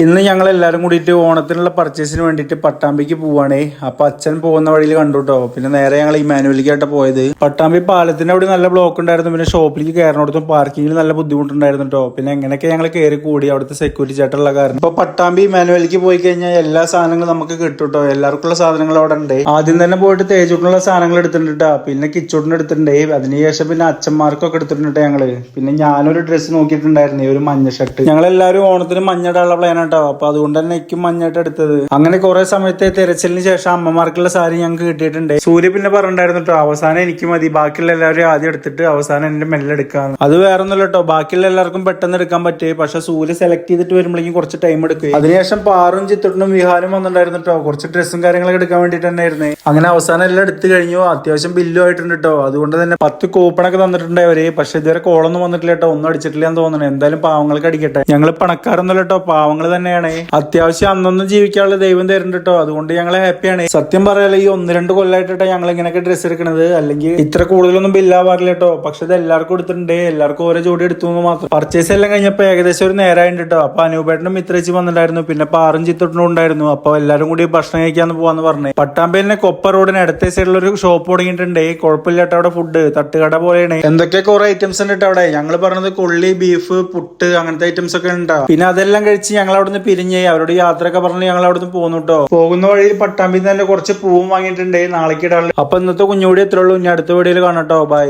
ഇന്ന് ഞങ്ങൾ എല്ലാവരും കൂടിയിട്ട് ഓണത്തിനുള്ള പർച്ചേസിന് വേണ്ടിയിട്ട് പട്ടാമ്പിക്ക് പോവാണേ. അപ്പൊ അച്ഛൻ പോകുന്ന വഴിയിൽ കണ്ടു കേട്ടോ. പിന്നെ നേരെ ഞങ്ങൾ ഇമാനുവലിക്കായിട്ട് പോയത്. പട്ടാമ്പി പാലത്തിന്റെ അവിടെ നല്ല ബ്ലോക്ക് ഉണ്ടായിരുന്നു. പിന്നെ ഷോപ്പിലേക്ക് കയറിനോടത്തും പാർക്കിങ്ങിൽ നല്ല ബുദ്ധിമുട്ടുണ്ടായിരുന്നു കേട്ടോ. പിന്നെ എങ്ങനെയൊക്കെ ഞങ്ങൾ കയറി കൂടി അവിടുത്തെ സെക്യൂരിറ്റി ചേട്ടുള്ള കാരണം. ഇപ്പൊ പട്ടാമ്പി ഇമാനുവലിക്ക് പോയി കഴിഞ്ഞാൽ എല്ലാ സാധനങ്ങളും നമുക്ക് കിട്ടും കേട്ടോ. എല്ലാവർക്കുള്ള സാധനങ്ങൾ അവിടെ ഉണ്ട്. ആദ്യം തന്നെ പോയിട്ട് തേജൂട്ടിനുള്ള സാധനങ്ങൾ എടുത്തിട്ടുണ്ട്. പിന്നെ കിച്ചൂട്ടിന് എടുത്തിട്ടുണ്ട്. അതിനുശേഷം പിന്നെ അച്ഛന്മാർക്കൊക്കെ എടുത്തിട്ടുണ്ട് ഞങ്ങള്. പിന്നെ ഞാനൊരു ഡ്രസ്സ് നോക്കിയിട്ടുണ്ടായിരുന്നു, ഒരു മഞ്ഞ ഷർട്ട്. ഞങ്ങളെല്ലാവരും ഓണത്തിന് മഞ്ഞടാനുള്ള പ്ലാൻ കേട്ടോ. അപ്പൊ അതുകൊണ്ട് തന്നെ എനിക്കും മഞ്ഞായിട്ട് എടുത്തത്. അങ്ങനെ കുറെ സമയത്തെ തെരച്ചിലിന് ശേഷം അമ്മമാർക്കുള്ള സാരി ഞങ്ങൾക്ക് കിട്ടിയിട്ടുണ്ട്. സൂര്യ പിന്നെ പറഞ്ഞിട്ടുണ്ടായിരുന്നു കേട്ടോ, അവസാനം എനിക്ക് മതി, ബാക്കിയുള്ള എല്ലാവരും ആദ്യം എടുത്തിട്ട് അവസാനം എന്റെ മെല്ലെ എടുക്കാന്ന്. അത് വേറെ ഒന്നുമില്ല കേട്ടോ, ബാക്കിയുള്ള എല്ലാവർക്കും പെട്ടെന്ന് എടുക്കാൻ പറ്റും. പക്ഷെ സൂര്യ സെലക്ട് ചെയ്തിട്ട് വരുമ്പോഴേക്കും കുറച്ച് ടൈം എടുക്കും. അതിനുശേഷം പാറും ചിത്തുട്ടും വിഹാനും വന്നിട്ടുണ്ടായിരുന്നു കേട്ടോ. കുറച്ച് ഡ്രസ്സും കാര്യങ്ങളൊക്കെ എടുക്കാൻ വേണ്ടിട്ട് തന്നെയായിരുന്നു. അങ്ങനെ അവസാനം എല്ലാം എടുത്തു കഴിഞ്ഞു. അത്യാവശ്യം ബില്ലും ആയിട്ടുണ്ട് കേട്ടോ. അതുകൊണ്ട് തന്നെ 10 കൂപ്പണൊക്കെ തന്നിട്ടുണ്ട് അവര്. പക്ഷെ ഇതുവരെ കോളൊന്നും വന്നിട്ടില്ല കേട്ടോ. ഒന്നും അടിച്ചിട്ടില്ല എന്ന് തോന്നുന്നു. എന്തായാലും പാവങ്ങൾക്ക് അടിക്കട്ടെ. ഞങ്ങൾ പണക്കാരൊന്നുമല്ല കേട്ടോ, പാവങ്ങൾ തന്നെയാണ്. അത്യാവശ്യം അന്നൊന്നും ജീവിക്കാനുള്ള ദൈവം തരുന്നുണ്ട് കേട്ടോ. അതുകൊണ്ട് ഞങ്ങളെ ഹാപ്പിയാണ്. സത്യം പറയാലോ, ഈ 1-2 കൊല്ലമായിട്ടോ ഞങ്ങൾ ഇങ്ങനെയൊക്കെ ഡ്രസ്സ് എടുക്കണത്. അല്ലെങ്കിൽ ഇത്ര കൂടുതലൊന്നും ബില്ലാവാറില്ല കേട്ടോ. പക്ഷെ ഇത് എല്ലാവർക്കും എടുത്തിട്ടുണ്ട്. എല്ലാവർക്കും ഓരോ ജോഡി എടുത്തു എന്ന് മാത്രം. പർച്ചേസ് എല്ലാം കഴിഞ്ഞപ്പോ ഏകദേശം ഒരു നേരമായിട്ട് കേട്ടോ. അപ്പൊ അനൂപേട്ടനും മിത്രേച്ചി വന്നിട്ടുണ്ടായിരുന്നു. പിന്നെ പാറും ചിത്തോട്ടനും ഉണ്ടായിരുന്നു. അപ്പൊ എല്ലാവരും കൂടി ഭക്ഷണം കഴിക്കാന്ന് പോവാന്ന് പറഞ്ഞു. പട്ടാമ്പേലിനെ കൊപ്പ റോഡിന് അടുത്ത സൈഡിൽ ഒരു ഷോപ്പ് തുടങ്ങിയിട്ടുണ്ട്. കുഴപ്പമില്ലാട്ടോ അവിടെ ഫുഡ് തട്ടുകട പോലെയാണ്. എന്തൊക്കെ കുറെ ഐറ്റംസ് ഉണ്ട് അവിടെ. ഞങ്ങൾ പറഞ്ഞത് കൊള്ളി, ബീഫ്, പുട്ട്, അങ്ങനത്തെ ഐറ്റംസ് ഒക്കെ ഉണ്ടാവും. പിന്നെ അതെല്ലാം കഴിച്ച് ഞങ്ങൾ അവിടുന്ന് പിരിഞ്ഞ് അവരോട് യാത്രയൊക്കെ പറഞ്ഞ് ഞങ്ങൾ അവിടുന്ന് പോകുന്നു കേട്ടോ. പോകുന്ന വഴിയിൽ പട്ടാമ്പിന്ന് തന്നെ കുറച്ച് പൂവും വാങ്ങിയിട്ടുണ്ട് നാളേക്ക് ഇടാറുണ്ട്. അപ്പൊ ഇന്നത്തെ കുഞ്ഞുകൂടി എത്രയുള്ളൂ. ഇനി അടുത്ത വീഡിയോയിൽ കാണാം കേട്ടോ. ബൈ.